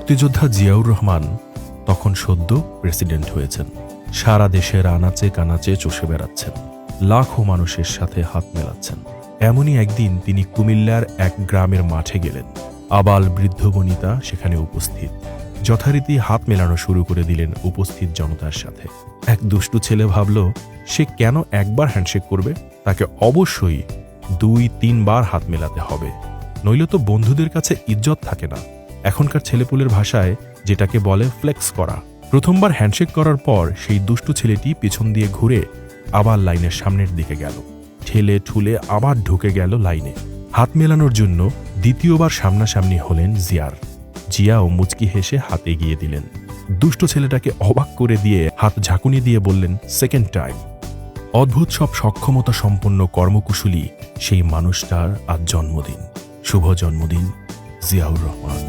মুক্তিযোদ্ধা জিয়াউর রহমান তখন সদ্য প্রেসিডেন্ট হয়েছেন। সারা দেশের আনাচে কানাচে চষে বেড়াচ্ছেন, লাখো মানুষের সাথে হাত মেলাচ্ছেন। এমনই একদিন তিনি কুমিল্লার এক গ্রামের মাঠে গেলেন। আবাল বৃদ্ধ বনিতা সেখানে উপস্থিত। যথারীতি হাত মেলানো শুরু করে দিলেন উপস্থিত জনতার সাথে। এক দুষ্টু ছেলে ভাবল, সে কেন একবার হ্যান্ডশেক করবে, তাকে অবশ্যই 2-3 বার হাত মেলাতে হবে, নইলে তো বন্ধুদের কাছে ইজ্জত থাকে না। এখনকার ছেলেপুলের ভাষায় যেটাকে বলে ফ্লেক্স করা। প্রথমবার হ্যান্ডশেক করার পর সেই দুষ্টু ছেলেটি পিছন দিয়ে ঘুরে আবার লাইনের সামনের দিকে গেল। ঠেলে ঠুলে আবার ঢুকে গেল লাইনে। হাত মেলানোর জন্য দ্বিতীয়বার সামনাসামনি হলেন জিয়ার। জিয়াও মুচকি হেসে হাত এগিয়ে দিলেন। দুষ্ট ছেলেটাকে অবাক করে দিয়ে হাত ঝাঁকুনি দিয়ে বললেন, সেকেন্ড টাইম। অদ্ভুত সব সক্ষমতা সম্পন্ন কর্মকুশলী সেই মানুষটার আজ জন্মদিন। শুভ জন্মদিন জিয়াউর রহমান।